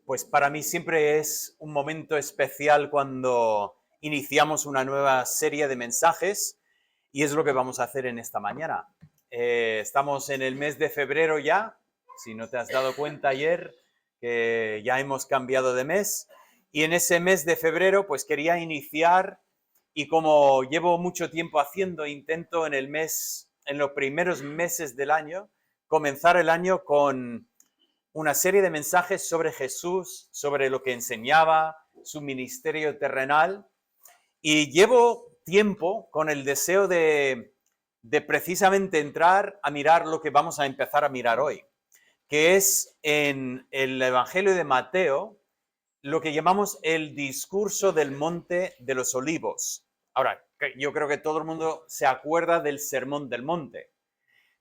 Pues para mí siempre es un momento especial cuando iniciamos una nueva serie de mensajes y es lo que vamos a hacer en esta mañana. Estamos en el mes de febrero ya, si no te has dado cuenta ayer, que ya hemos cambiado de mes. Y en ese mes de febrero pues quería iniciar y como llevo mucho tiempo haciendo, intento en los primeros meses del año, comenzar el año con una serie de mensajes sobre Jesús, sobre lo que enseñaba, su ministerio terrenal. Y llevo tiempo con el deseo de precisamente entrar a mirar lo que vamos a empezar a mirar hoy, que es en el Evangelio de Mateo, lo que llamamos el discurso del Monte de los Olivos. Ahora, yo creo que todo el mundo se acuerda del Sermón del Monte,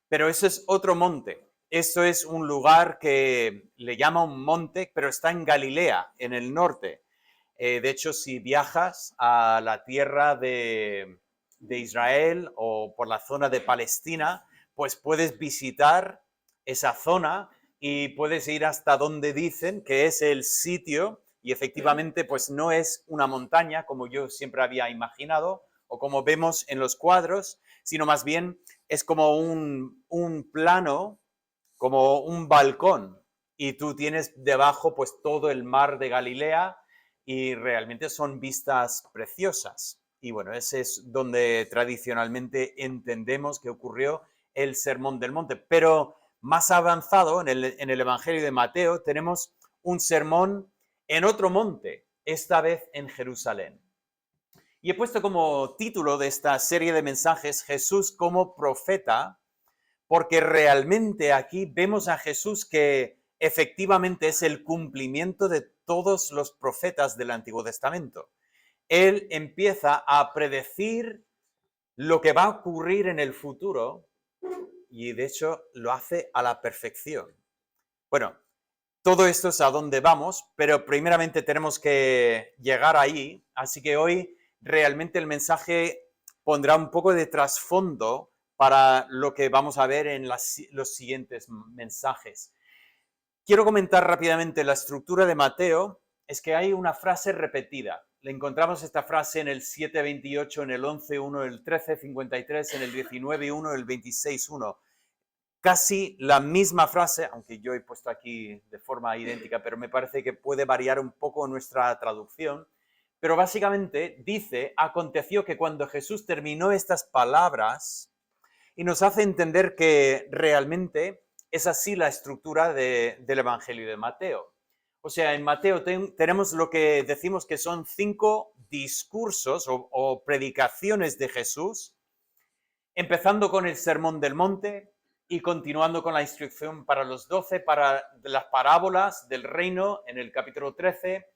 pero eso es otro monte. Eso es un lugar que le llama un monte, pero está en Galilea, en el norte. De hecho, si viajas a la tierra de Israel o por la zona de Palestina, pues puedes visitar esa zona y puedes ir hasta donde dicen que es el sitio y efectivamente pues no es una montaña como yo siempre había imaginado o como vemos en los cuadros, sino más bien es como un plano, como un balcón y tú tienes debajo pues todo el mar de Galilea y realmente son vistas preciosas. Y bueno, ese es donde tradicionalmente entendemos que ocurrió el Sermón del Monte. Pero más avanzado, en el Evangelio de Mateo, tenemos un sermón en otro monte, esta vez en Jerusalén. Y he puesto como título de esta serie de mensajes Jesús como profeta, porque realmente aquí vemos a Jesús que efectivamente es el cumplimiento de todos los profetas del Antiguo Testamento. Él empieza a predecir lo que va a ocurrir en el futuro y de hecho lo hace a la perfección. Bueno, todo esto es a dónde vamos, pero primeramente tenemos que llegar ahí, así que hoy realmente el mensaje pondrá un poco de trasfondo para lo que vamos a ver en los siguientes mensajes. Quiero comentar rápidamente la estructura de Mateo, es que hay una frase repetida. Le encontramos esta frase en el 7:28, en el 11:1, en el 13:53, en el 19:1, en el 26:1. Casi la misma frase, aunque yo he puesto aquí de forma idéntica, pero me parece que puede variar un poco nuestra traducción. Pero básicamente dice, aconteció que cuando Jesús terminó estas palabras, y nos hace entender que realmente es así la estructura del Evangelio de Mateo. O sea, en Mateo tenemos lo que decimos que son 5 discursos o predicaciones de Jesús, empezando con el Sermón del Monte y continuando con la instrucción para los 12, para las parábolas del reino en el capítulo 13,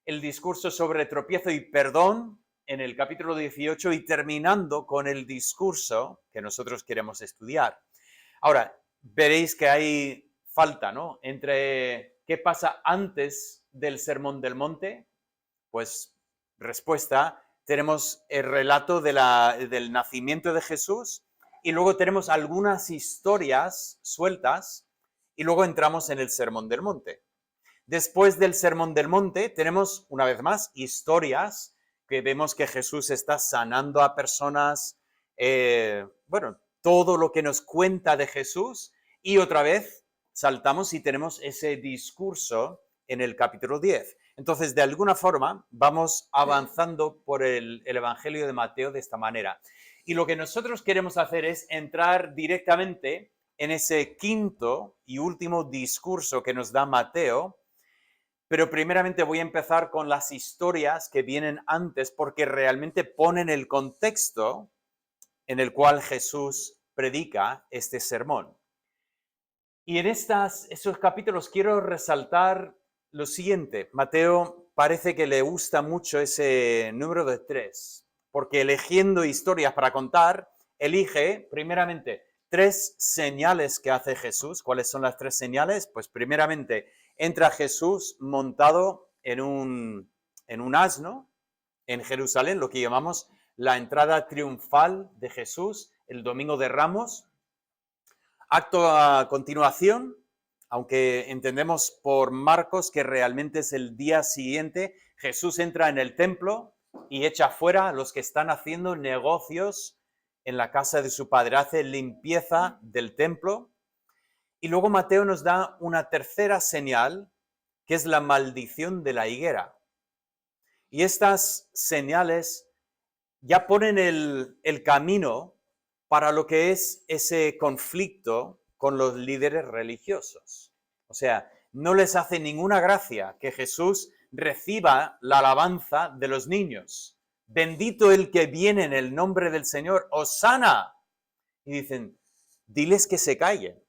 el discurso sobre tropiezo y perdón en el capítulo 18 y terminando con el discurso que nosotros queremos estudiar. Ahora, veréis que hay falta, ¿no? Entre qué pasa antes del Sermón del Monte, pues respuesta, tenemos el relato del nacimiento de Jesús y luego tenemos algunas historias sueltas y luego entramos en el Sermón del Monte. Después del Sermón del Monte tenemos, una vez más, historias que vemos que Jesús está sanando a personas, bueno, todo lo que nos cuenta de Jesús y otra vez saltamos y tenemos ese discurso en el capítulo 10. Entonces, de alguna forma, vamos avanzando por el Evangelio de Mateo de esta manera. Y lo que nosotros queremos hacer es entrar directamente en ese quinto y último discurso que nos da Mateo, pero primeramente voy a empezar con las historias que vienen antes porque realmente ponen el contexto en el cual Jesús predica este sermón. Y en esos capítulos quiero resaltar lo siguiente. Mateo parece que le gusta mucho ese número de 3, porque eligiendo historias para contar, elige primeramente 3 señales que hace Jesús. ¿Cuáles son las 3 señales? Pues primeramente entra Jesús montado en un asno en Jerusalén, lo que llamamos la entrada triunfal de Jesús el domingo de Ramos. Acto a continuación, aunque entendemos por Marcos que realmente es el día siguiente, Jesús entra en el templo y echa fuera a los que están haciendo negocios en la casa de su padre, hace limpieza del templo. Y luego Mateo nos da una tercera señal, que es la maldición de la higuera. Y estas señales ya ponen el camino para lo que es ese conflicto con los líderes religiosos. O sea, no les hace ninguna gracia que Jesús reciba la alabanza de los niños. Bendito el que viene en el nombre del Señor, ¡Hosana! Y dicen, diles que se callen.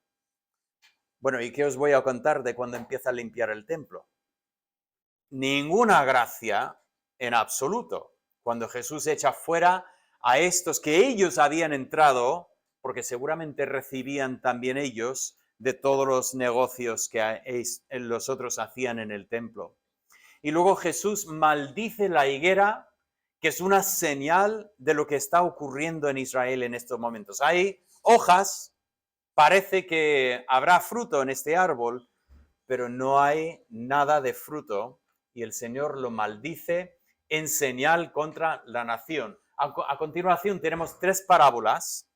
Bueno, ¿y qué os voy a contar de cuando empieza a limpiar el templo? Ninguna gracia en absoluto. Cuando Jesús echa fuera a estos que ellos habían entrado, porque seguramente recibían también ellos de todos los negocios que los otros hacían en el templo. Y luego Jesús maldice la higuera, que es una señal de lo que está ocurriendo en Israel en estos momentos. Hay hojas, parece que habrá fruto en este árbol, pero no hay nada de fruto y el Señor lo maldice en señal contra la nación. A continuación tenemos 3 parábolas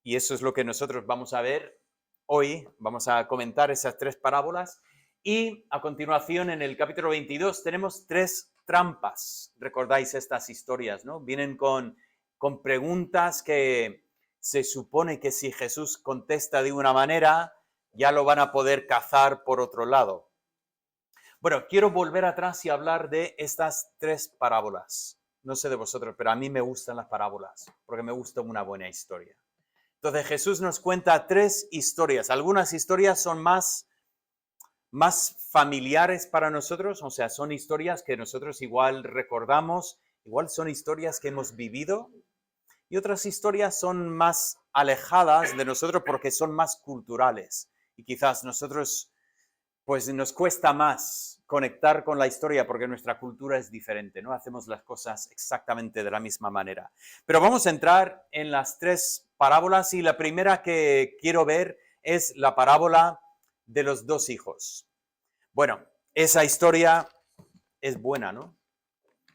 y eso es lo que nosotros vamos a ver hoy. Vamos a comentar esas 3 parábolas y a continuación en el capítulo 22 tenemos 3 trampas. Recordáis estas historias, ¿no? Vienen con preguntas que se supone que si Jesús contesta de una manera, ya lo van a poder cazar por otro lado. Bueno, quiero volver atrás y hablar de estas 3 parábolas. No sé de vosotros, pero a mí me gustan las parábolas, porque me gusta una buena historia. Entonces Jesús nos cuenta 3 historias. Algunas historias son más familiares para nosotros, o sea, son historias que nosotros igual recordamos, igual son historias que hemos vivido, y otras historias son más alejadas de nosotros porque son más culturales. Y quizás nosotros, pues nos cuesta más conectar con la historia porque nuestra cultura es diferente, no hacemos las cosas exactamente de la misma manera. Pero vamos a entrar en las 3 parábolas y la primera que quiero ver es la parábola de los 2 hijos. Bueno, esa historia es buena, ¿no?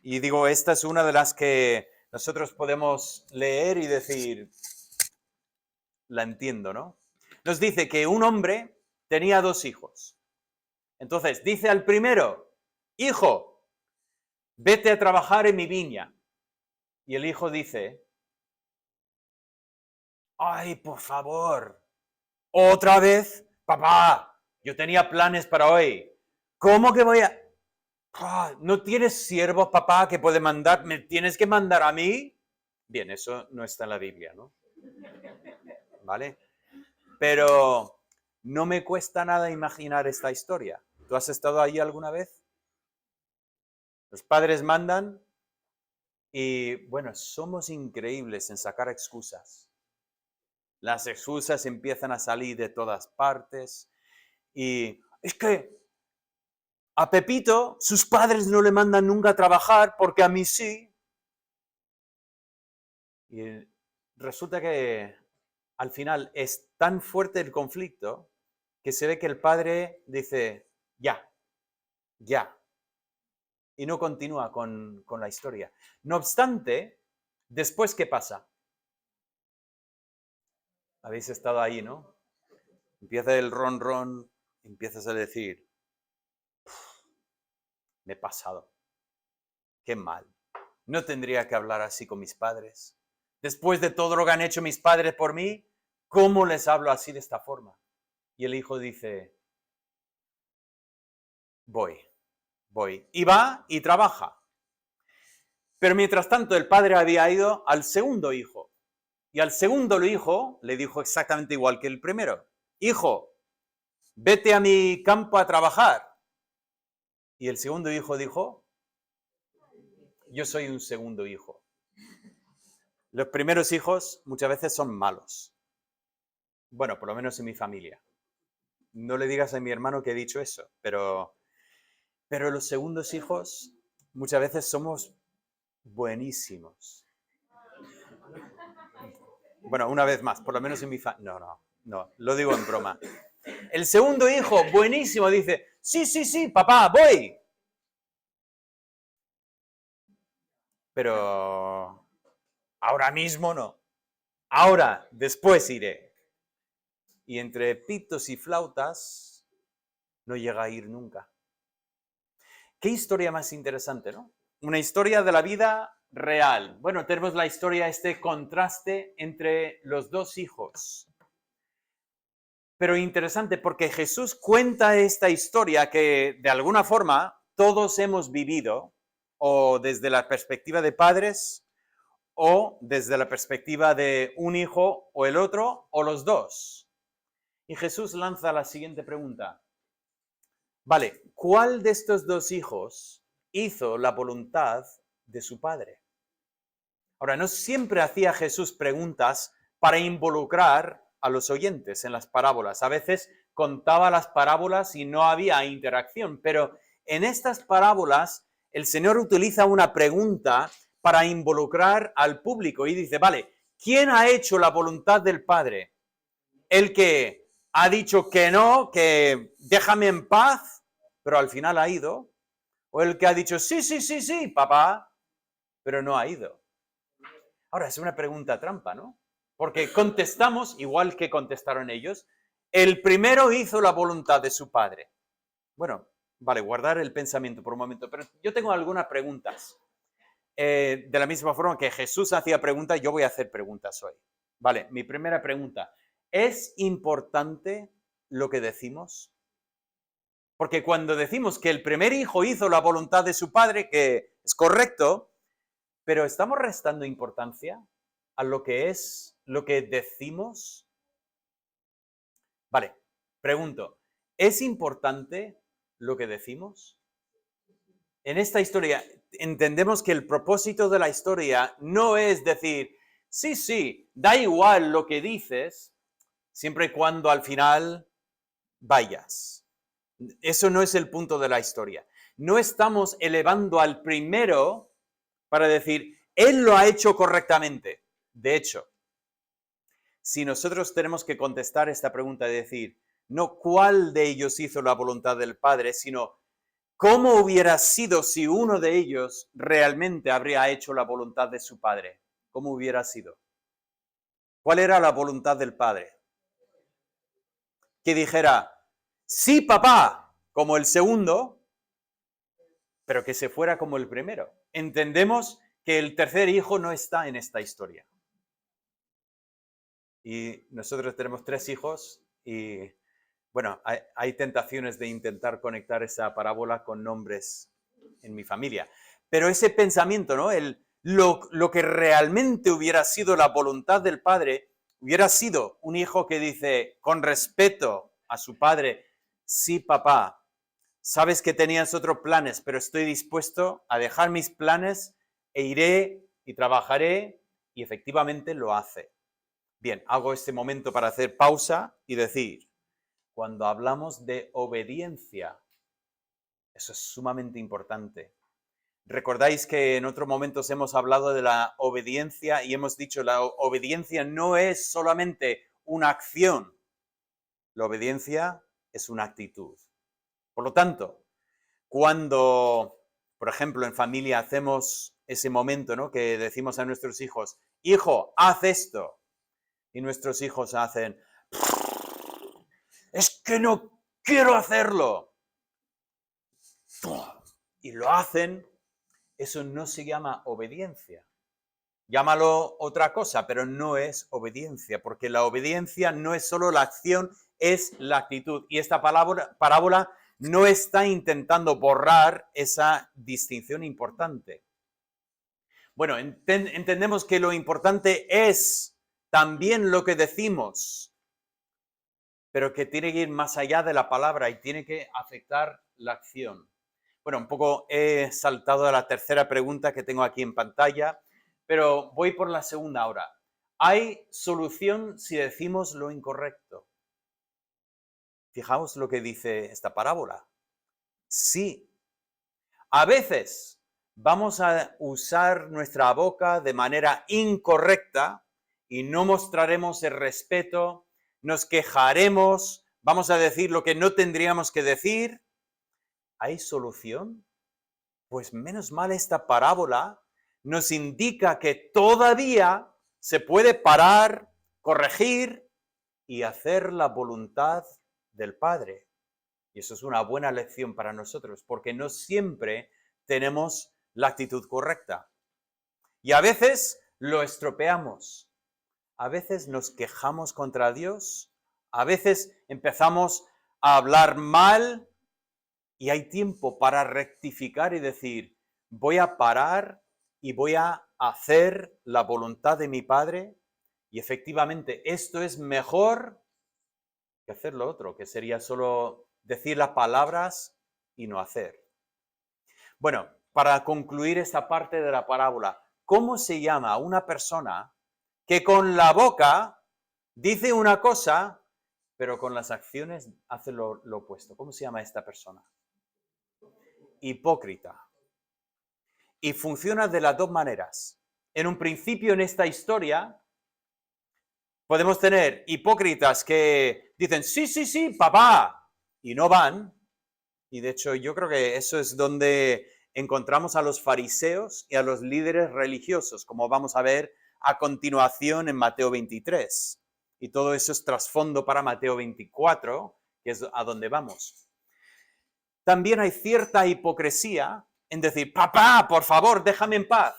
Y digo, esta es una de las que nosotros podemos leer y decir, la entiendo, ¿no? Nos dice que un hombre tenía 2 hijos. Entonces, dice al primero, hijo, vete a trabajar en mi viña. Y el hijo dice, ay, por favor, otra vez, papá, yo tenía planes para hoy. ¿Cómo que voy a...? ¿No tienes siervos, papá, que puede mandar? ¿Me tienes que mandar a mí? Bien, eso no está en la Biblia, ¿no? ¿Vale? Pero no me cuesta nada imaginar esta historia. ¿Tú has estado allí alguna vez? Los padres mandan y, bueno, somos increíbles en sacar excusas. Las excusas empiezan a salir de todas partes y es que a Pepito sus padres no le mandan nunca a trabajar porque a mí sí. Y resulta que al final es tan fuerte el conflicto que se ve que el padre dice, ya. Y no continúa con la historia. No obstante, después, ¿qué pasa? Habéis estado ahí, ¿no? Empieza el ron, empiezas a decir, me he pasado. Qué mal. No tendría que hablar así con mis padres. Después de todo lo que han hecho mis padres por mí, ¿cómo les hablo así de esta forma? Y el hijo dice, voy. Y va y trabaja. Pero mientras tanto el padre había ido al segundo hijo. Y al segundo hijo le dijo exactamente igual que el primero. Hijo, vete a mi campo a trabajar. Y el segundo hijo dijo, yo soy un segundo hijo. Los primeros hijos muchas veces son malos. Bueno, por lo menos en mi familia. No le digas a mi hermano que he dicho eso, pero los segundos hijos muchas veces somos buenísimos. Bueno, una vez más, por lo menos en mi familia. No, lo digo en broma. El segundo hijo, buenísimo, dice, sí, sí, sí, papá, voy. Pero ahora mismo no. Ahora, después iré. Y entre pitos y flautas no llega a ir nunca. Qué historia más interesante, ¿no? Una historia de la vida real. Bueno, tenemos la historia, este contraste entre los dos hijos. Pero interesante porque Jesús cuenta esta historia que de alguna forma todos hemos vivido, o desde la perspectiva de padres, o desde la perspectiva de un hijo o el otro, o los dos. Y Jesús lanza la siguiente pregunta. Vale, ¿cuál de estos dos hijos hizo la voluntad de su padre? Ahora, no siempre hacía Jesús preguntas para involucrar a los oyentes en las parábolas. A veces contaba las parábolas y no había interacción, pero en estas parábolas el Señor utiliza una pregunta para involucrar al público y dice, vale, ¿quién ha hecho la voluntad del Padre? ¿El que ha dicho que no, que déjame en paz, pero al final ha ido? ¿O el que ha dicho, sí, sí, sí, sí, papá, pero no ha ido? Ahora, es una pregunta trampa, ¿no? Porque contestamos igual que contestaron ellos. El primero hizo la voluntad de su padre. Bueno, vale, guardar el pensamiento por un momento, pero yo tengo algunas preguntas. De la misma forma que Jesús hacía preguntas, yo voy a hacer preguntas hoy. Vale, mi primera pregunta. ¿Es importante lo que decimos? Porque cuando decimos que el primer hijo hizo la voluntad de su padre, que es correcto, pero ¿estamos restando importancia a lo que es lo que decimos? Vale, pregunto, ¿es importante lo que decimos? En esta historia entendemos que el propósito de la historia no es decir, sí, sí, da igual lo que dices, siempre y cuando al final vayas. Eso no es el punto de la historia. No estamos elevando al primero para decir, él lo ha hecho correctamente. De hecho, si nosotros tenemos que contestar esta pregunta y decir, no cuál de ellos hizo la voluntad del Padre, sino cómo hubiera sido si uno de ellos realmente habría hecho la voluntad de su Padre. ¿Cómo hubiera sido? ¿Cuál era la voluntad del Padre? Que dijera, sí, papá, como el segundo, pero que se fuera como el primero. Entendemos que el tercer hijo no está en esta historia. Y nosotros tenemos 3 hijos y, bueno, hay tentaciones de intentar conectar esa parábola con nombres en mi familia. Pero ese pensamiento, ¿no? Lo que realmente hubiera sido la voluntad del padre, hubiera sido un hijo que dice con respeto a su padre, sí, papá, sabes que tenías otros planes, pero estoy dispuesto a dejar mis planes e iré y trabajaré, y efectivamente lo hace. Bien, hago este momento para hacer pausa y decir, cuando hablamos de obediencia, eso es sumamente importante. Recordáis que en otros momentos hemos hablado de la obediencia y hemos dicho la obediencia no es solamente una acción, la obediencia es una actitud. Por lo tanto, cuando, por ejemplo, en familia hacemos ese momento, ¿no? Que decimos a nuestros hijos, hijo, haz esto, y nuestros hijos hacen, es que no quiero hacerlo. Y lo hacen, eso no se llama obediencia. Llámalo otra cosa, pero no es obediencia, porque la obediencia no es solo la acción, es la actitud. Y esta parábola no está intentando borrar esa distinción importante. Bueno, entendemos que lo importante es también lo que decimos, pero que tiene que ir más allá de la palabra y tiene que afectar la acción. Bueno, un poco he saltado a la tercera pregunta que tengo aquí en pantalla, pero voy por la segunda ahora. ¿Hay solución si decimos lo incorrecto? Fijaos lo que dice esta parábola. Sí. A veces vamos a usar nuestra boca de manera incorrecta y no mostraremos el respeto, nos quejaremos, vamos a decir lo que no tendríamos que decir, ¿hay solución? Pues menos mal esta parábola nos indica que todavía se puede parar, corregir y hacer la voluntad del Padre. Y eso es una buena lección para nosotros, porque no siempre tenemos la actitud correcta. Y a veces lo estropeamos. A veces nos quejamos contra Dios. A veces empezamos a hablar mal y hay tiempo para rectificar y decir, voy a parar y voy a hacer la voluntad de mi Padre. Y efectivamente, esto es mejor que hacer lo otro, que sería solo decir las palabras y no hacer. Bueno, para concluir esta parte de la parábola, ¿cómo se llama a una persona que con la boca dice una cosa, pero con las acciones hace lo opuesto? ¿Cómo se llama esta persona? Hipócrita. Y funciona de las dos maneras. En un principio, en esta historia, podemos tener hipócritas que dicen, sí, sí, sí, papá, y no van. Y de hecho, yo creo que eso es donde encontramos a los fariseos y a los líderes religiosos, como vamos a ver a continuación en Mateo 23. Y todo eso es trasfondo para Mateo 24, que es a donde vamos. También hay cierta hipocresía en decir, papá, por favor, déjame en paz.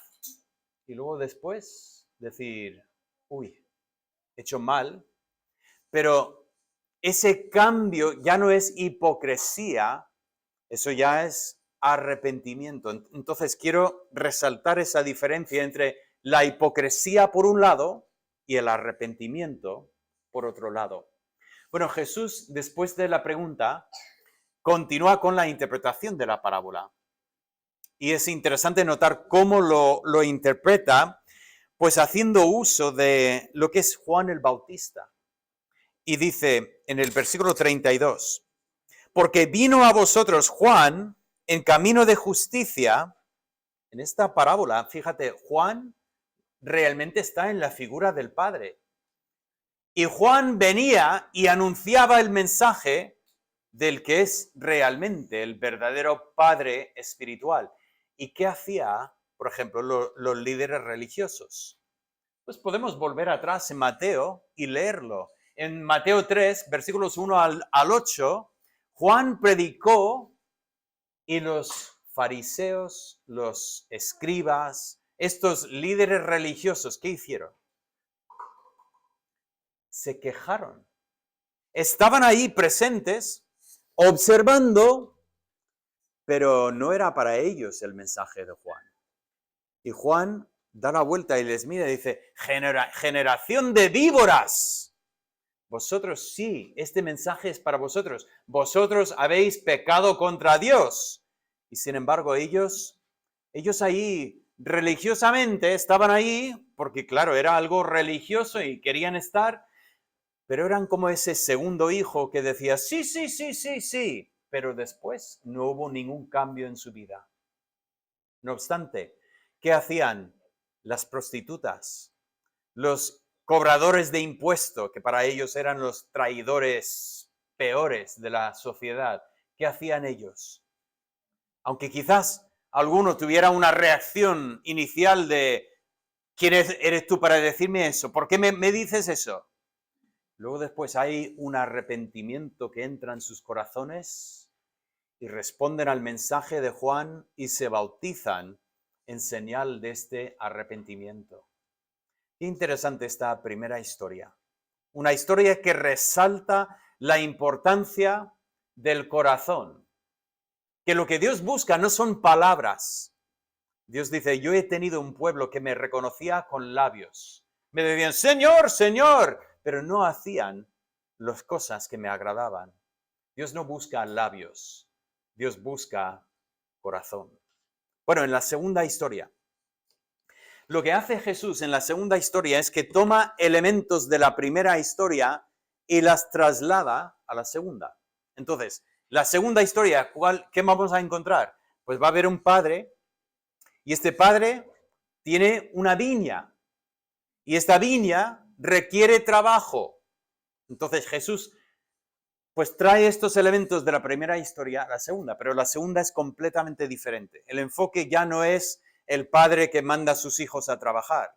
Y luego después decir, uy, he hecho mal. Pero ese cambio ya no es hipocresía, eso ya es arrepentimiento. Entonces quiero resaltar esa diferencia entre la hipocresía por un lado y el arrepentimiento por otro lado. Bueno, Jesús, después de la pregunta, continúa con la interpretación de la parábola. Y es interesante notar cómo lo interpreta, pues haciendo uso de lo que es Juan el Bautista. Y dice en el versículo 32, porque vino a vosotros Juan en camino de justicia. En esta parábola, fíjate, Juan realmente está en la figura del Padre. Y Juan venía y anunciaba el mensaje del que es realmente el verdadero Padre espiritual. ¿Y qué hacía, por ejemplo, los líderes religiosos? Pues podemos volver atrás en Mateo y leerlo. En Mateo 3, versículos 1 al 8, Juan predicó y los fariseos, los escribas, estos líderes religiosos, ¿qué hicieron? Se quejaron. Estaban ahí presentes, observando, pero no era para ellos el mensaje de Juan. Y Juan da la vuelta y les mira y dice, generación de víboras. Vosotros sí, este mensaje es para vosotros. Vosotros habéis pecado contra Dios. Y sin embargo, ellos ahí religiosamente estaban ahí, porque claro, era algo religioso y querían estar, pero eran como ese segundo hijo que decía, sí, sí, sí, sí, sí, pero después no hubo ningún cambio en su vida. No obstante, ¿qué hacían las prostitutas? Los cobradores de impuesto, que para ellos eran los traidores peores de la sociedad. ¿Qué hacían ellos? Aunque quizás alguno tuviera una reacción inicial de ¿quién eres tú para decirme eso? ¿Por qué me dices eso? Luego después hay un arrepentimiento que entra en sus corazones y responden al mensaje de Juan y se bautizan en señal de este arrepentimiento. Qué interesante esta primera historia. Una historia que resalta la importancia del corazón. Que lo que Dios busca no son palabras. Dios dice, yo he tenido un pueblo que me reconocía con labios. Me decían, Señor, Señor, pero no hacían las cosas que me agradaban. Dios no busca labios, Dios busca corazón. Bueno, en la segunda historia, lo que hace Jesús en la segunda historia es que toma elementos de la primera historia y las traslada a la segunda. Entonces, la segunda historia, ¿qué vamos a encontrar? Pues va a haber un padre y este padre tiene una viña y esta viña requiere trabajo. Entonces Jesús pues trae estos elementos de la primera historia a la segunda, pero la segunda es completamente diferente. El enfoque ya no es el padre que manda a sus hijos a trabajar.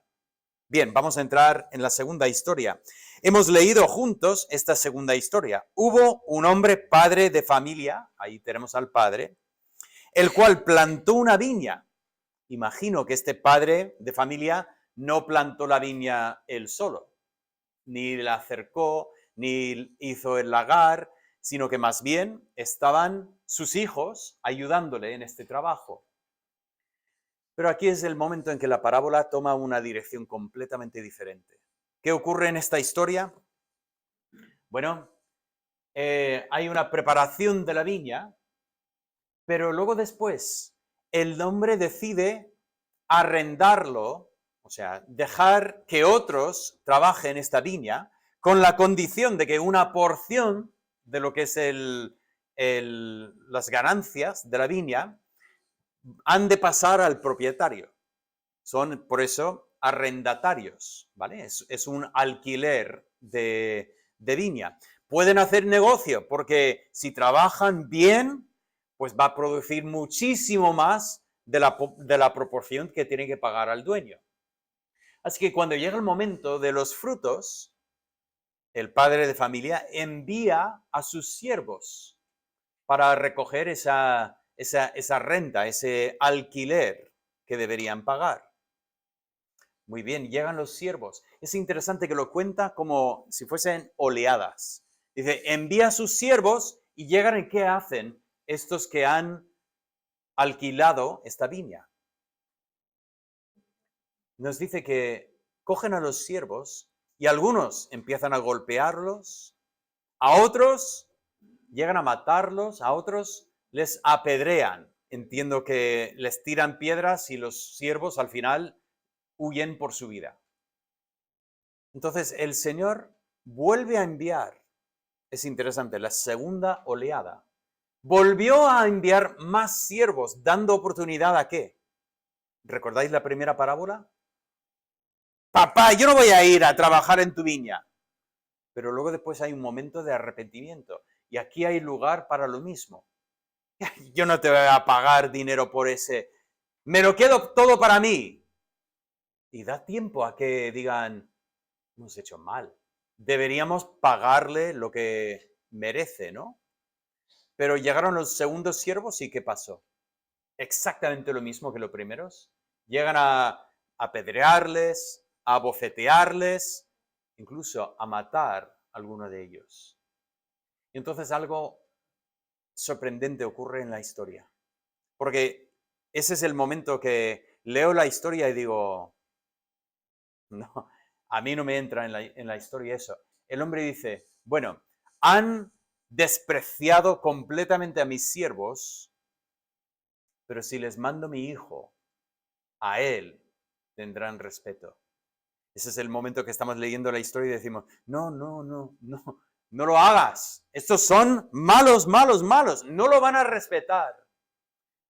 Bien, vamos a entrar en la segunda historia. Hemos leído juntos esta segunda historia. Hubo un hombre padre de familia, ahí tenemos al padre, el cual plantó una viña. Imagino que este padre de familia no plantó la viña él solo, ni la acercó, ni hizo el lagar, sino que más bien estaban sus hijos ayudándole en este trabajo. Pero aquí es el momento en que la parábola toma una dirección completamente diferente. ¿Qué ocurre en esta historia? Bueno, hay una preparación de la viña, pero luego después el hombre decide arrendarlo, o sea, dejar que otros trabajen esta viña, con la condición de que una porción de lo que es las ganancias de la viña han de pasar al propietario. Son, por eso, arrendatarios, ¿vale? Es un alquiler de viña. Pueden hacer negocio porque si trabajan bien, pues va a producir muchísimo más de la proporción que tiene que pagar al dueño. Así que cuando llega el momento de los frutos, el padre de familia envía a sus siervos para recoger esa renta, ese alquiler que deberían pagar. Muy bien, llegan los siervos. Es interesante que lo cuenta como si fuesen oleadas. Dice, envía a sus siervos y llegan y ¿qué hacen estos que han alquilado esta viña? Nos dice que cogen a los siervos y algunos empiezan a golpearlos, a otros llegan a matarlos, a otros les apedrean. Entiendo que les tiran piedras y los siervos al final huyen por su vida. Entonces el Señor vuelve a enviar, es interesante, la segunda oleada. Volvió a enviar más siervos, dando oportunidad a ¿qué? ¿Recordáis la primera parábola? Papá, yo no voy a ir a trabajar en tu viña. Pero luego después hay un momento de arrepentimiento. Y aquí hay lugar para lo mismo. Yo no te voy a pagar dinero por ese. Me lo quedo todo para mí. Y da tiempo a que digan, hemos hecho mal. Deberíamos pagarle lo que merece, ¿no? Pero llegaron los segundos siervos y ¿qué pasó? Exactamente lo mismo que los primeros. Llegan a apedrearles, a bofetearles, incluso a matar a alguno de ellos. Y entonces algo sorprendente ocurre en la historia. Porque ese es el momento que leo la historia y digo, no, a mí no me entra en la historia eso. El hombre dice, bueno, han despreciado completamente a mis siervos, pero si les mando mi hijo, a él tendrán respeto. Ese es el momento que estamos leyendo la historia y decimos, no, no, no, no, no lo hagas. Estos son malos, malos, malos. No lo van a respetar.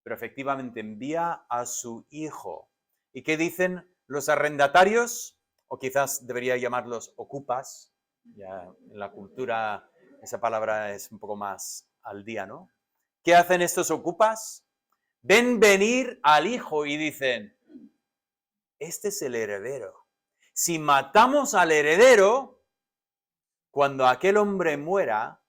Pero efectivamente envía a su hijo. ¿Y qué dicen los arrendatarios? O quizás debería llamarlos ocupas. Ya en la cultura esa palabra es un poco más al día, ¿no? ¿Qué hacen estos ocupas? Ven venir al hijo y dicen, este es el heredero. Si matamos al heredero, cuando aquel hombre muera,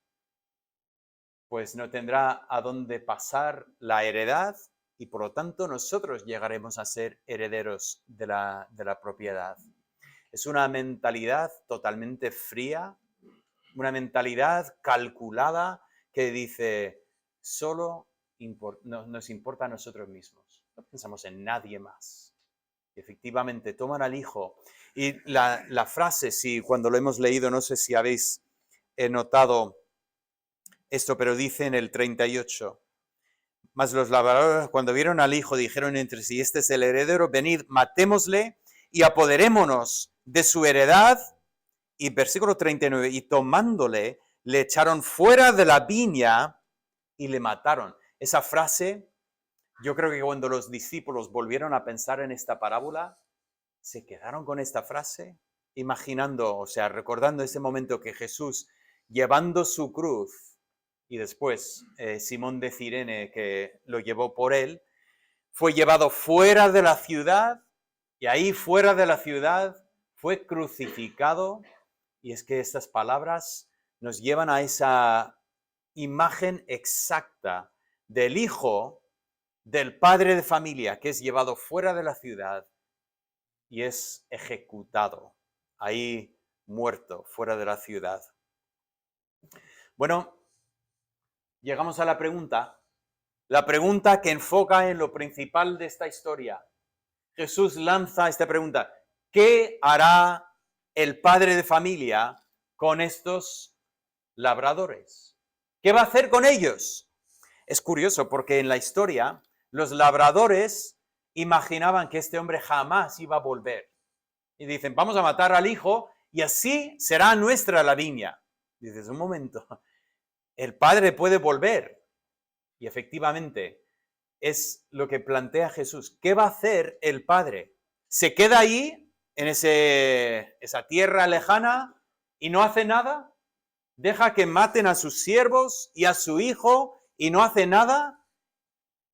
pues no tendrá a dónde pasar la heredad y por lo tanto nosotros llegaremos a ser herederos de la propiedad. Es una mentalidad totalmente fría, una mentalidad calculada que dice, solo nos importa a nosotros mismos, no pensamos en nadie más. Y efectivamente toman al hijo. Y la frase, si cuando lo hemos leído, no sé si habéis notado esto, pero dice en el 38, mas los labradores cuando vieron al hijo dijeron entre sí, este es el heredero, venid, matémosle y apoderémonos de su heredad. Y versículo 39, y tomándole, le echaron fuera de la viña y le mataron. Esa frase, yo creo que cuando los discípulos volvieron a pensar en esta parábola, se quedaron con esta frase, imaginando, o sea, recordando ese momento que Jesús, llevando su cruz, y después Simón de Cirene, que lo llevó por él, fue llevado fuera de la ciudad y ahí fuera de la ciudad fue crucificado. Y es que estas palabras nos llevan a esa imagen exacta del hijo del padre de familia que es llevado fuera de la ciudad y es ejecutado, ahí muerto, fuera de la ciudad. Bueno, llegamos a la pregunta que enfoca en lo principal de esta historia. Jesús lanza esta pregunta: ¿qué hará el padre de familia con estos labradores? ¿Qué va a hacer con ellos? Es curioso porque en la historia los labradores imaginaban que este hombre jamás iba a volver. Y dicen, vamos a matar al hijo y así será nuestra la viña. Dices, un momento, el padre puede volver. Y efectivamente es lo que plantea Jesús. ¿Qué va a hacer el padre? ¿Se queda ahí, en esa tierra lejana, y no hace nada? ¿Deja que maten a sus siervos y a su hijo y no hace nada?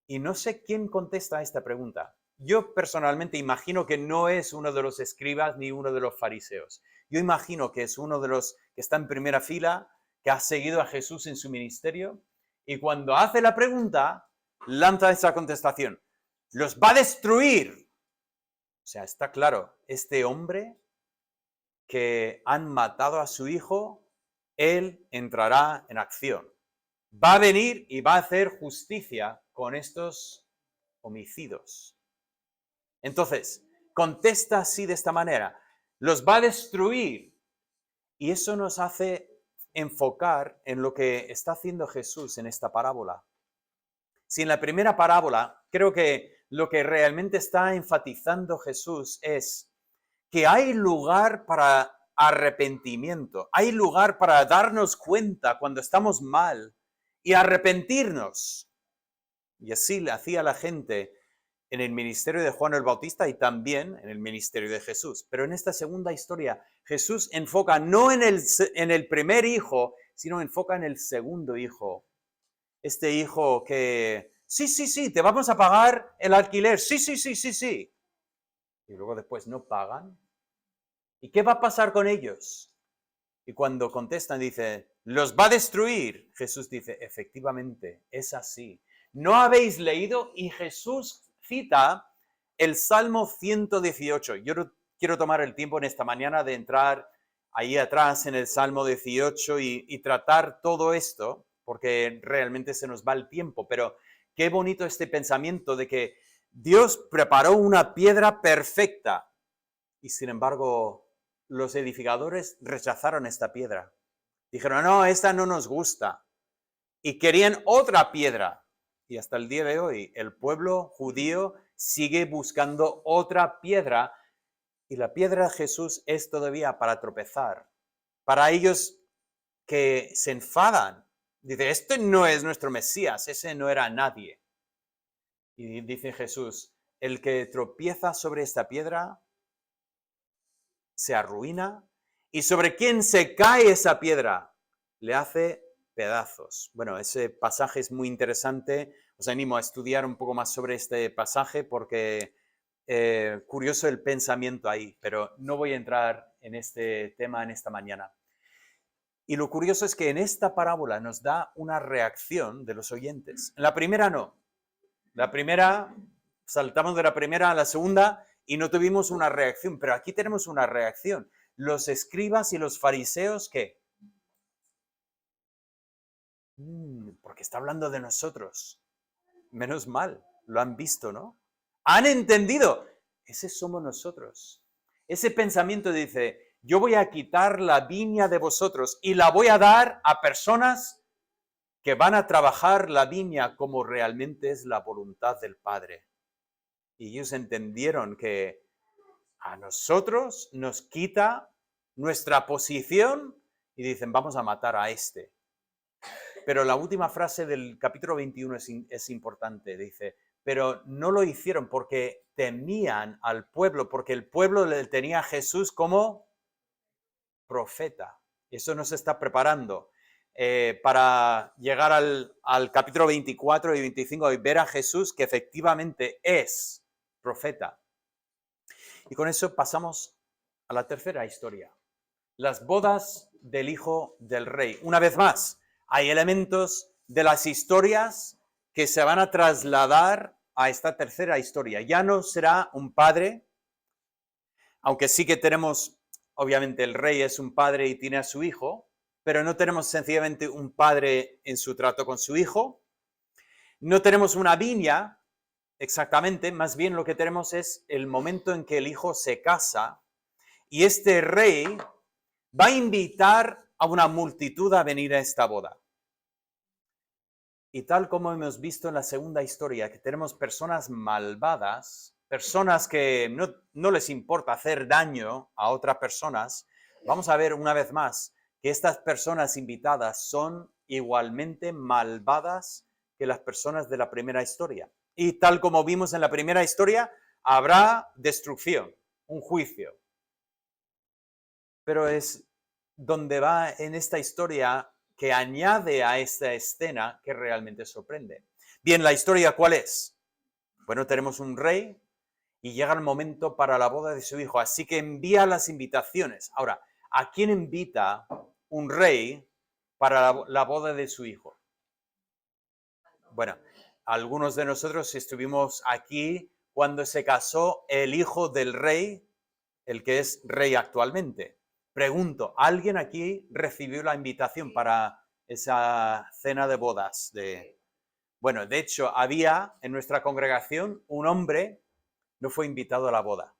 Y no sé quién contesta a esta pregunta. Yo personalmente imagino que no es uno de los escribas ni uno de los fariseos. Yo imagino que es uno de los que está en primera fila, que ha seguido a Jesús en su ministerio, y cuando hace la pregunta, lanza esa contestación: los va a destruir. O sea, está claro, este hombre que han matado a su hijo, él entrará en acción. Va a venir y va a hacer justicia con estos homicidios. Entonces, contesta así de esta manera: los va a destruir. Y eso nos hace enfocar en lo que está haciendo Jesús en esta parábola. Si en la primera parábola, creo que lo que realmente está enfatizando Jesús es que hay lugar para arrepentimiento, hay lugar para darnos cuenta cuando estamos mal y arrepentirnos. Y así le hacía la gente en el ministerio de Juan el Bautista y también en el ministerio de Jesús. Pero en esta segunda historia, Jesús enfoca no en el primer hijo, sino enfoca en el segundo hijo. Este hijo que, sí, te vamos a pagar el alquiler, sí. Y luego después no pagan. ¿Y qué va a pasar con ellos? Y cuando contestan, dice, los va a destruir. Jesús dice, efectivamente, es así. ¿No habéis leído? Y Jesús cita el Salmo 118. Yo quiero tomar el tiempo en esta mañana de entrar ahí atrás en el Salmo 18 y tratar todo esto, porque realmente se nos va el tiempo. Pero qué bonito este pensamiento de que Dios preparó una piedra perfecta y sin embargo los edificadores rechazaron esta piedra. Dijeron, no, esta no nos gusta. Y querían otra piedra. Y hasta el día de hoy el pueblo judío sigue buscando otra piedra. Y la piedra de Jesús es todavía para tropezar. Para ellos que se enfadan. Dice, este no es nuestro Mesías, ese no era nadie. Y dice Jesús, el que tropieza sobre esta piedra se arruina, y sobre quien se cae esa piedra le hace pedazos. Bueno, ese pasaje es muy interesante. Os animo a estudiar un poco más sobre este pasaje porque curioso el pensamiento ahí, pero no voy a entrar en este tema en esta mañana. Y lo curioso es que en esta parábola nos da una reacción de los oyentes. En la primera no. La primera, saltamos de la primera a la segunda y no tuvimos una reacción, pero aquí tenemos una reacción. Los escribas y los fariseos, ¿qué? Porque está hablando de nosotros. Menos mal, lo han visto, ¿no? Han entendido. Ese somos nosotros. Ese pensamiento dice, yo voy a quitar la viña de vosotros y la voy a dar a personas que van a trabajar la viña como realmente es la voluntad del Padre. Y ellos entendieron que a nosotros nos quita nuestra posición y dicen, vamos a matar a este. Pero la última frase del capítulo 21 es importante, dice, pero no lo hicieron porque temían al pueblo, porque el pueblo le tenía a Jesús como profeta. Eso nos está preparando. para llegar al capítulo 24 y 25 y ver a Jesús que efectivamente es profeta. Y con eso pasamos a la tercera historia. Las bodas del hijo del rey. Una vez más, hay elementos de las historias que se van a trasladar a esta tercera historia. Ya no será un padre, aunque sí que tenemos, obviamente el rey es un padre y tiene a su hijo, pero no tenemos sencillamente un padre en su trato con su hijo. No tenemos una viña, exactamente, más bien lo que tenemos es el momento en que el hijo se casa y este rey va a invitar a una multitud a venir a esta boda. Y tal como hemos visto en la segunda historia, que tenemos personas malvadas, personas que no les importa hacer daño a otras personas, vamos a ver una vez más que estas personas invitadas son igualmente malvadas que las personas de la primera historia. Y tal como vimos en la primera historia, habrá destrucción, un juicio. Pero es donde va en esta historia que añade a esta escena que realmente sorprende. Bien, ¿la historia cuál es? Bueno, tenemos un rey y llega el momento para la boda de su hijo, así que envía las invitaciones. Ahora, ¿a quién invita un rey para la boda de su hijo? Bueno, algunos de nosotros estuvimos aquí cuando se casó el hijo del rey, el que es rey actualmente. Pregunto, ¿alguien aquí recibió la invitación para esa cena de bodas? Bueno, de hecho, había en nuestra congregación un hombre, no fue invitado a la boda,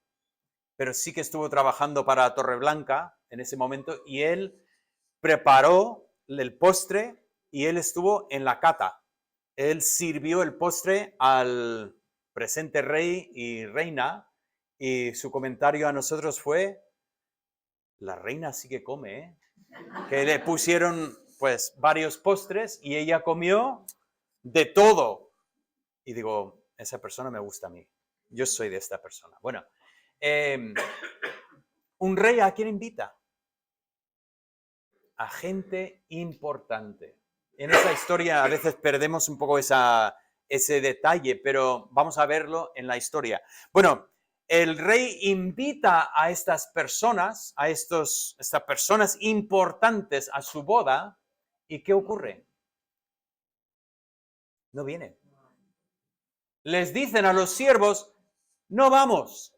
pero sí que estuvo trabajando para Torreblanca en ese momento y él preparó el postre y él estuvo en la cata. Él sirvió el postre al presente rey y reina y su comentario a nosotros fue: la reina sí que come, ¿eh? Que le pusieron pues varios postres y ella comió de todo. Y digo, esa persona me gusta a mí. Yo soy de esta persona. Bueno, ¿un rey a quién invita? A gente importante. En esa historia a veces perdemos un poco ese detalle, pero vamos a verlo en la historia. Bueno, el rey invita a estas personas, estas personas importantes a su boda, ¿y qué ocurre? No vienen. Les dicen a los siervos, no vamos.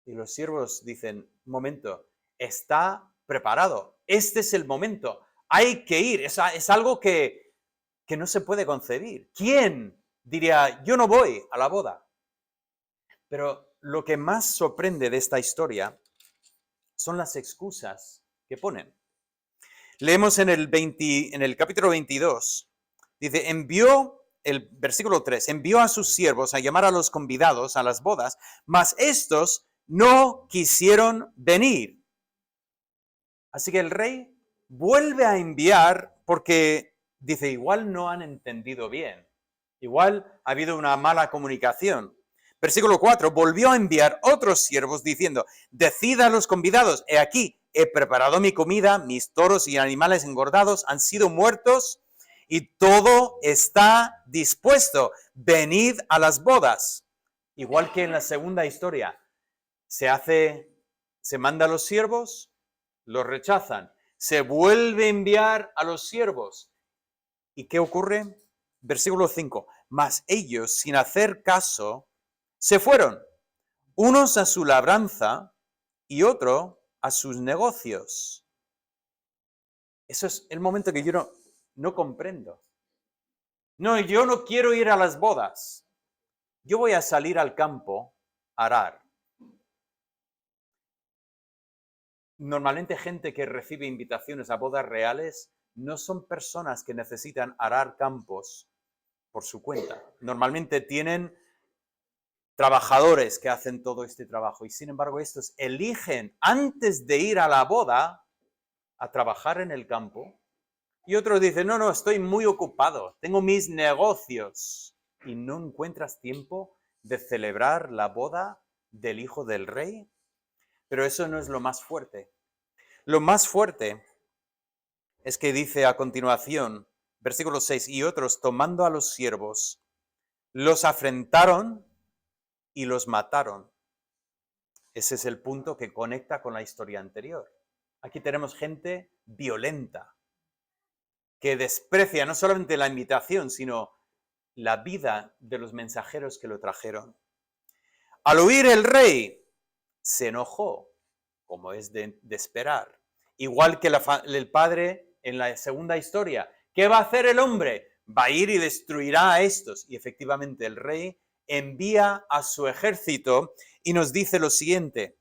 Y los siervos dicen, un momento, está preparado, este es el momento, hay que ir, es algo que no se puede concebir. ¿Quién diría, yo no voy a la boda? Pero lo que más sorprende de esta historia son las excusas que ponen. Leemos en el capítulo 22, dice, el versículo 3, envió a sus siervos a llamar a los convidados a las bodas, mas estos no quisieron venir. Así que el rey vuelve a enviar porque dice, igual no han entendido bien, igual ha habido una mala comunicación. Versículo 4, volvió a enviar otros siervos diciendo, decid a los convidados, he aquí, he preparado mi comida, mis toros y animales engordados han sido muertos y todo está dispuesto, venid a las bodas. Igual que en la segunda historia, se manda a los siervos, los rechazan, se vuelve a enviar a los siervos. ¿Y qué ocurre? Versículo 5, mas ellos, sin hacer caso, se fueron, unos a su labranza y otro a sus negocios. Eso es el momento que yo no comprendo. No, yo no quiero ir a las bodas. Yo voy a salir al campo a arar. Normalmente gente que recibe invitaciones a bodas reales no son personas que necesitan arar campos por su cuenta. Normalmente tienen trabajadores que hacen todo este trabajo y sin embargo estos eligen antes de ir a la boda a trabajar en el campo y otros dicen, no, estoy muy ocupado, tengo mis negocios y no encuentras tiempo de celebrar la boda del hijo del rey. Pero eso no es lo más fuerte. Lo más fuerte es que dice a continuación, versículo 6, y otros, tomando a los siervos, los afrentaron y los mataron. Ese es el punto que conecta con la historia anterior. Aquí tenemos gente violenta, que desprecia no solamente la invitación, sino la vida de los mensajeros que lo trajeron. Al oír el rey, se enojó, como es de esperar. Igual que el padre en la segunda historia. ¿Qué va a hacer el hombre? Va a ir y destruirá a estos. Y efectivamente el rey envía a su ejército y nos dice lo siguiente.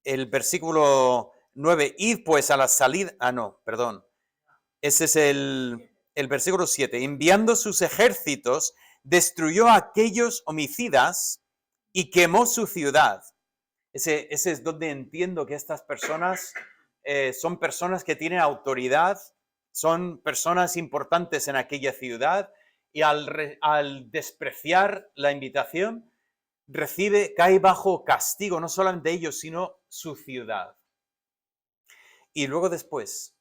El versículo 9, id pues a la salida... Ese es el versículo 7. Enviando sus ejércitos, destruyó a aquellos homicidas y quemó su ciudad. Ese es donde entiendo que estas personas son personas que tienen autoridad, son personas importantes en aquella ciudad y al despreciar la invitación, cae bajo castigo, no solamente ellos, sino su ciudad. Y luego después,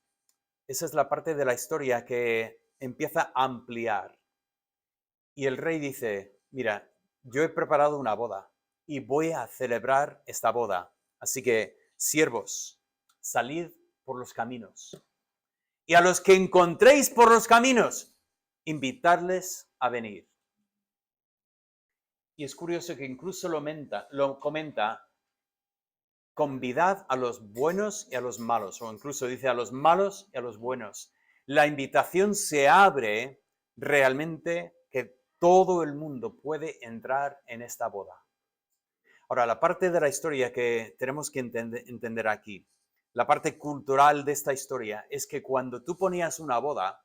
esa es la parte de la historia que empieza a ampliar. Y el rey dice, mira, yo he preparado una boda y voy a celebrar esta boda. Así que, siervos, salid por los caminos. Y a los que encontréis por los caminos, invitadles a venir. Y es curioso que incluso lo comenta, convidad a los buenos y a los malos, o incluso dice a los malos y a los buenos. La invitación se abre realmente que todo el mundo puede entrar en esta boda. Ahora, la parte de la historia que tenemos que entender aquí, la parte cultural de esta historia, es que cuando tú ponías una boda,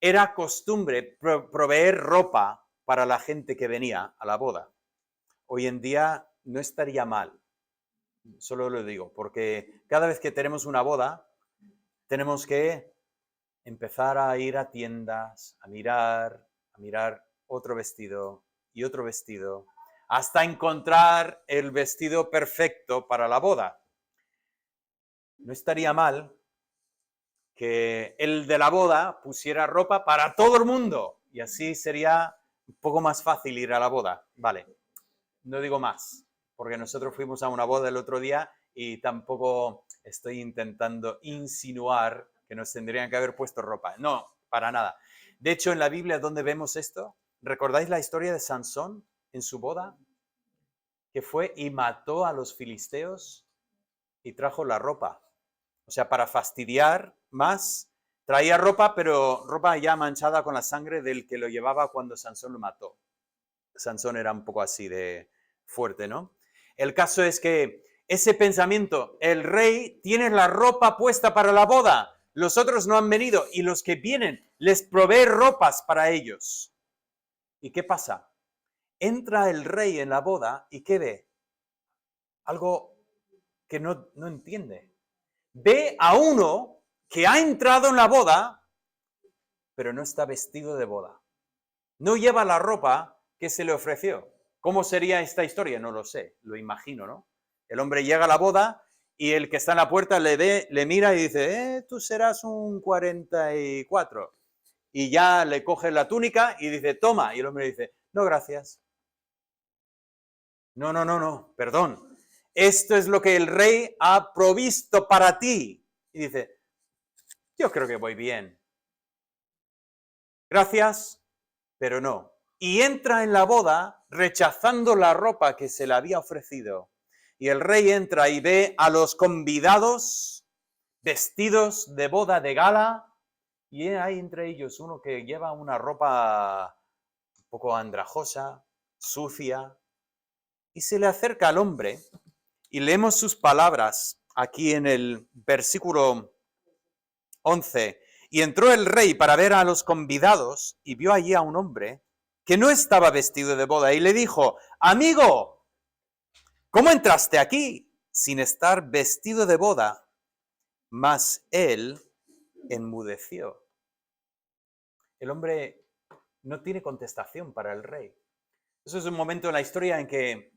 era costumbre proveer ropa para la gente que venía a la boda. Hoy en día no estaría mal, solo lo digo, porque cada vez que tenemos una boda, tenemos que empezar a ir a tiendas, a mirar otro vestido y otro vestido, hasta encontrar el vestido perfecto para la boda. No estaría mal que el de la boda pusiera ropa para todo el mundo y así sería un poco más fácil ir a la boda. Vale, no digo más, porque nosotros fuimos a una boda el otro día y tampoco estoy intentando insinuar que nos tendrían que haber puesto ropa. No, para nada. De hecho, en la Biblia, ¿dónde vemos esto? ¿Recordáis la historia de Sansón en su boda? Que fue y mató a los filisteos y trajo la ropa. O sea, para fastidiar más, traía ropa, pero ropa ya manchada con la sangre del que lo llevaba cuando Sansón lo mató. Sansón era un poco así de fuerte, ¿no? El caso es que ese pensamiento, el rey tiene la ropa puesta para la boda, los otros no han venido y los que vienen les provee ropas para ellos. ¿Y qué pasa? Entra el rey en la boda y ¿qué ve? Algo que no entiende. Ve a uno que ha entrado en la boda, pero no está vestido de boda. No lleva la ropa que se le ofreció. ¿Cómo sería esta historia? No lo sé, lo imagino, ¿no? El hombre llega a la boda y el que está en la puerta le mira y dice, tú serás un 44. Y ya le coge la túnica y dice, toma. Y el hombre dice, no, gracias. No, perdón. Esto es lo que el rey ha provisto para ti. Y dice, yo creo que voy bien. Gracias, pero no. Y entra en la boda rechazando la ropa que se le había ofrecido. Y el rey entra y ve a los convidados vestidos de boda de gala, y hay entre ellos uno que lleva una ropa un poco andrajosa, sucia, y se le acerca al hombre, y leemos sus palabras aquí en el versículo 11. Y entró el rey para ver a los convidados, y vio allí a un hombre que no estaba vestido de boda, y le dijo, amigo, ¿cómo entraste aquí sin estar vestido de boda? Mas él enmudeció. El hombre no tiene contestación para el rey. Eso es un momento en la historia en que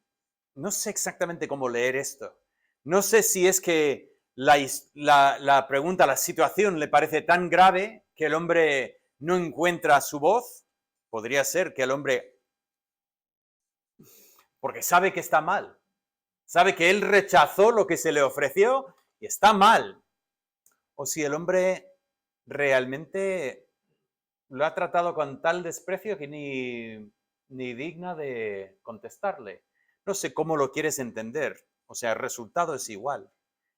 no sé exactamente cómo leer esto. No sé si es que la pregunta, la situación le parece tan grave que el hombre no encuentra su voz. Podría ser que el hombre, porque sabe que está mal, sabe que él rechazó lo que se le ofreció y está mal. O si el hombre realmente lo ha tratado con tal desprecio que ni digna de contestarle. No sé cómo lo quieres entender. O sea, el resultado es igual.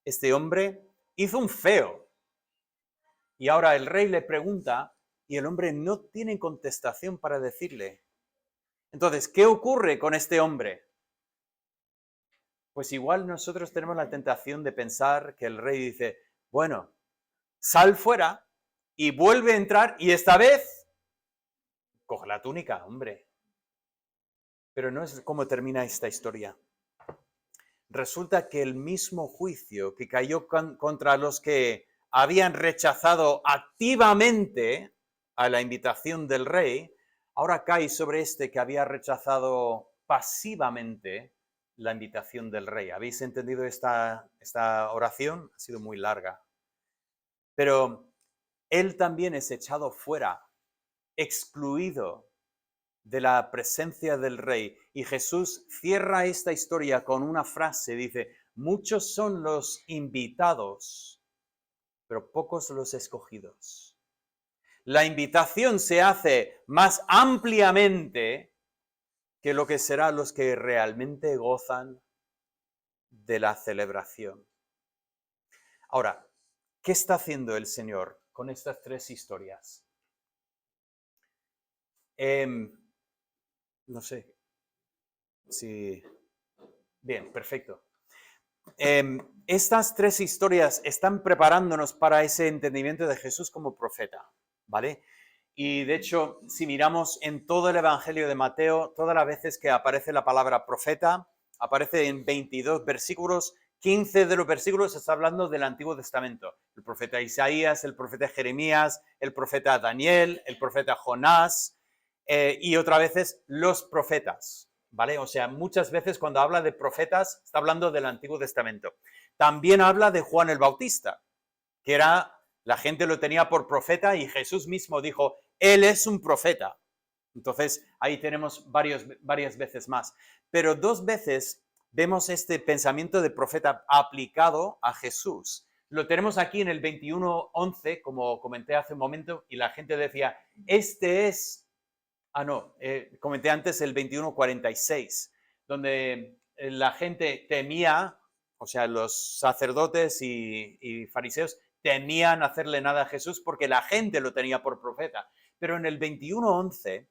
Este hombre hizo un feo. Y ahora el rey le pregunta y el hombre no tiene contestación para decirle. Entonces, ¿qué ocurre con este hombre? Pues igual nosotros tenemos la tentación de pensar que el rey dice, bueno, sal fuera y vuelve a entrar y esta vez coge la túnica, hombre. Pero no es como termina esta historia. Resulta que el mismo juicio que cayó contra los que habían rechazado activamente a la invitación del rey, ahora cae sobre este que había rechazado pasivamente la invitación del rey. ¿Habéis entendido esta oración? Ha sido muy larga. Pero él también es echado fuera, excluido de la presencia del rey. Y Jesús cierra esta historia con una frase, dice, muchos son los invitados, pero pocos los escogidos. La invitación se hace más ampliamente que lo que serán los que realmente gozan de la celebración. Ahora, ¿qué está haciendo el Señor con estas tres historias? No sé si... Bien, perfecto. Estas tres historias están preparándonos para ese entendimiento de Jesús como profeta, ¿vale? Y de hecho, si miramos en todo el Evangelio de Mateo, todas las veces que aparece la palabra profeta, aparece en 22 versículos, 15 de los versículos está hablando del Antiguo Testamento. El profeta Isaías, el profeta Jeremías, el profeta Daniel, el profeta Jonás, y otras veces los profetas, ¿vale? O sea, muchas veces cuando habla de profetas, está hablando del Antiguo Testamento. También habla de Juan el Bautista, que era, la gente lo tenía por profeta y Jesús mismo dijo, él es un profeta. Entonces, ahí tenemos varias veces más. Pero dos veces vemos este pensamiento de profeta aplicado a Jesús. Lo tenemos aquí en el 21:11, como comenté hace un momento, y la gente decía, este es comenté antes el 21:46, donde la gente temía, o sea, los sacerdotes y fariseos temían hacerle nada a Jesús porque la gente lo tenía por profeta. Pero en el 21:11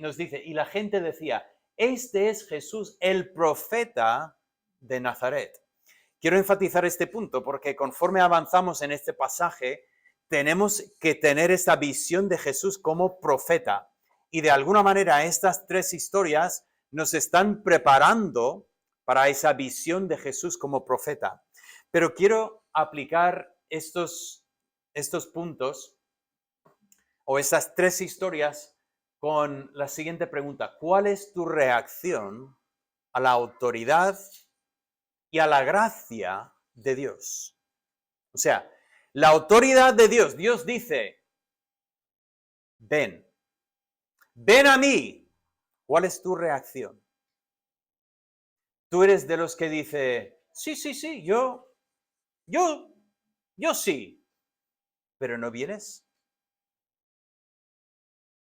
nos dice, y la gente decía, este es Jesús, el profeta de Nazaret. Quiero enfatizar este punto porque conforme avanzamos en este pasaje, tenemos que tener esta visión de Jesús como profeta. Y de alguna manera estas tres historias nos están preparando para esa visión de Jesús como profeta. Pero quiero aplicar estos puntos o estas tres historias con la siguiente pregunta. ¿Cuál es tu reacción a la autoridad y a la gracia de Dios? O sea, la autoridad de Dios. Dios dice, ven a mí. ¿Cuál es tu reacción? Tú eres de los que dice, sí, yo sí, pero no vienes.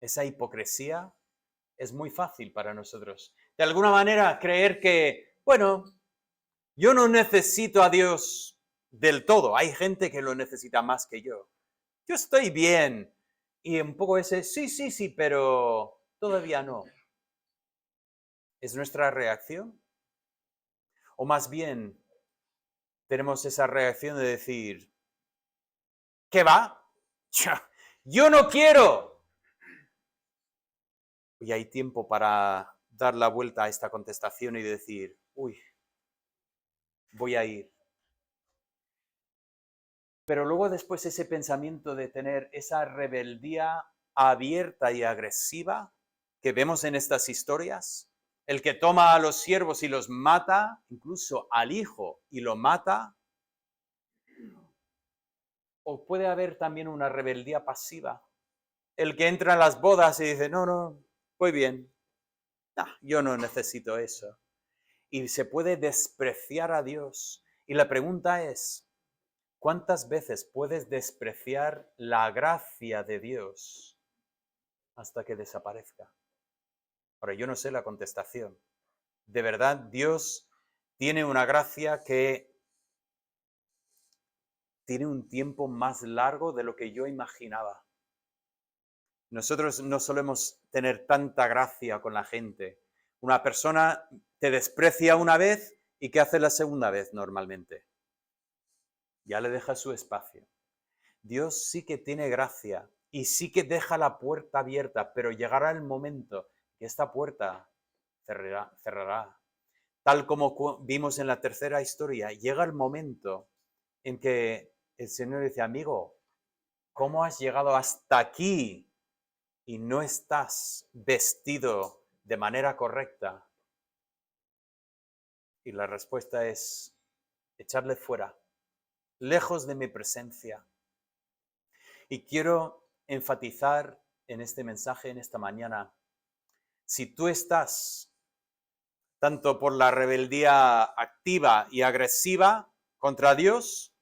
Esa hipocresía es muy fácil para nosotros. De alguna manera creer que, bueno, yo no necesito a Dios del todo. Hay gente que lo necesita más que yo. Yo estoy bien. Y un poco ese, sí, pero todavía no. ¿Es nuestra reacción? O más bien, tenemos esa reacción de decir, ¿qué va? Yo no quiero. Y hay tiempo para dar la vuelta a esta contestación y decir, uy, voy a ir. Pero luego después ese pensamiento de tener esa rebeldía abierta y agresiva que vemos en estas historias, el que toma a los siervos y los mata, incluso al hijo y lo mata, O puede haber también una rebeldía pasiva. El que entra a las bodas y dice, no, no, voy bien. Nah, yo no necesito eso. Y se puede despreciar a Dios. Y la pregunta es, ¿cuántas veces puedes despreciar la gracia de Dios hasta que desaparezca? Ahora, yo no sé la contestación. De verdad, Dios tiene una gracia que tiene un tiempo más largo de lo que yo imaginaba. Nosotros no solemos tener tanta gracia con la gente. Una persona te desprecia una vez y ¿qué hace la segunda vez normalmente? Ya le deja su espacio. Dios sí que tiene gracia y sí que deja la puerta abierta, pero llegará el momento que esta puerta cerrará. Tal como vimos en la tercera historia, llega el momento en que el Señor dice, amigo, ¿cómo has llegado hasta aquí y no estás vestido de manera correcta? Y la respuesta es echarle fuera, lejos de mi presencia. Y quiero enfatizar en este mensaje, en esta mañana, si tú estás tanto por la rebeldía activa y agresiva contra Dios,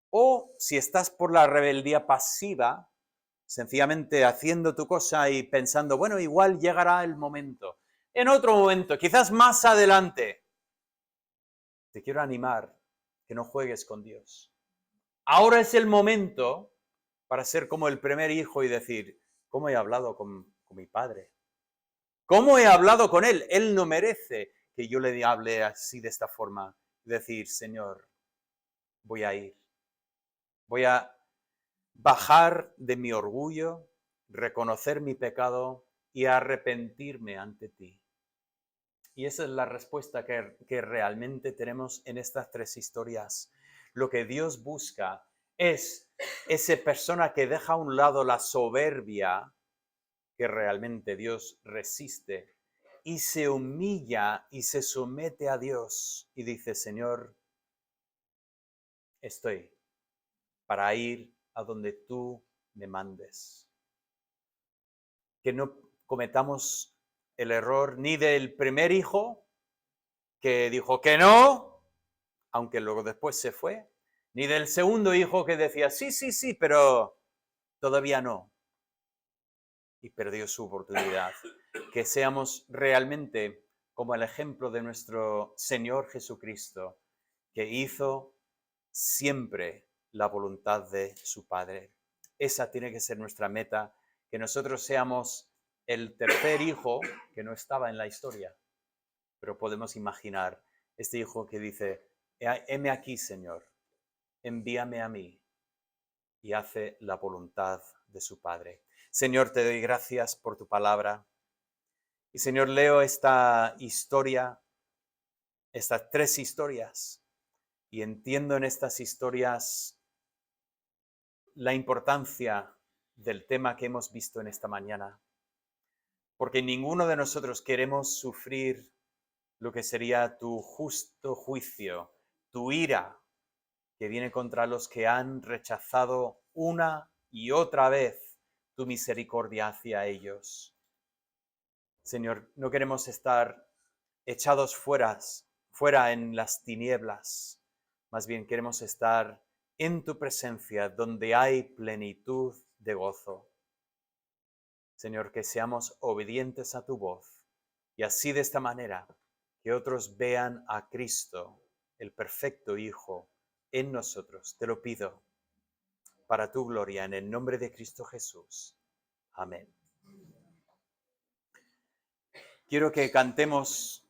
o si estás por la rebeldía pasiva, sencillamente haciendo tu cosa y pensando, bueno, igual llegará el momento. En otro momento, quizás más adelante, te quiero animar que no juegues con Dios. Ahora es el momento para ser como el primer hijo y decir, ¿cómo he hablado con mi padre? ¿Cómo he hablado con él? Él no merece que yo le hable así de esta forma. Decir, Señor, voy a ir. Voy a bajar de mi orgullo, reconocer mi pecado y arrepentirme ante ti. Y esa es la respuesta que realmente tenemos en estas tres historias. Lo que Dios busca es esa persona que deja a un lado la soberbia que realmente Dios resiste y se humilla y se somete a Dios y dice, Señor, estoy para ir a donde tú me mandes. Que no cometamos el error ni del primer hijo que dijo que no, aunque luego después se fue, ni del segundo hijo que decía, sí, sí, sí, pero todavía no, y perdió su oportunidad. Que seamos realmente como el ejemplo de nuestro Señor Jesucristo, que hizo siempre la voluntad de su Padre. Esa tiene que ser nuestra meta, que nosotros seamos el tercer hijo que no estaba en la historia, pero podemos imaginar este hijo que dice, heme aquí, Señor, envíame a mí, y hace la voluntad de su Padre. Señor, te doy gracias por tu palabra. Y Señor, leo esta historia, estas tres historias, y entiendo en estas historias la importancia del tema que hemos visto en esta mañana, porque ninguno de nosotros queremos sufrir lo que sería tu justo juicio, tu ira, que viene contra los que han rechazado una y otra vez tu misericordia hacia ellos. Señor, no queremos estar echados fuera en las tinieblas, más bien queremos estar en tu presencia donde hay plenitud de gozo. Señor, que seamos obedientes a tu voz y así de esta manera que otros vean a Cristo, el perfecto Hijo, en nosotros. Te lo pido para tu gloria en el nombre de Cristo Jesús. Amén. Quiero que cantemos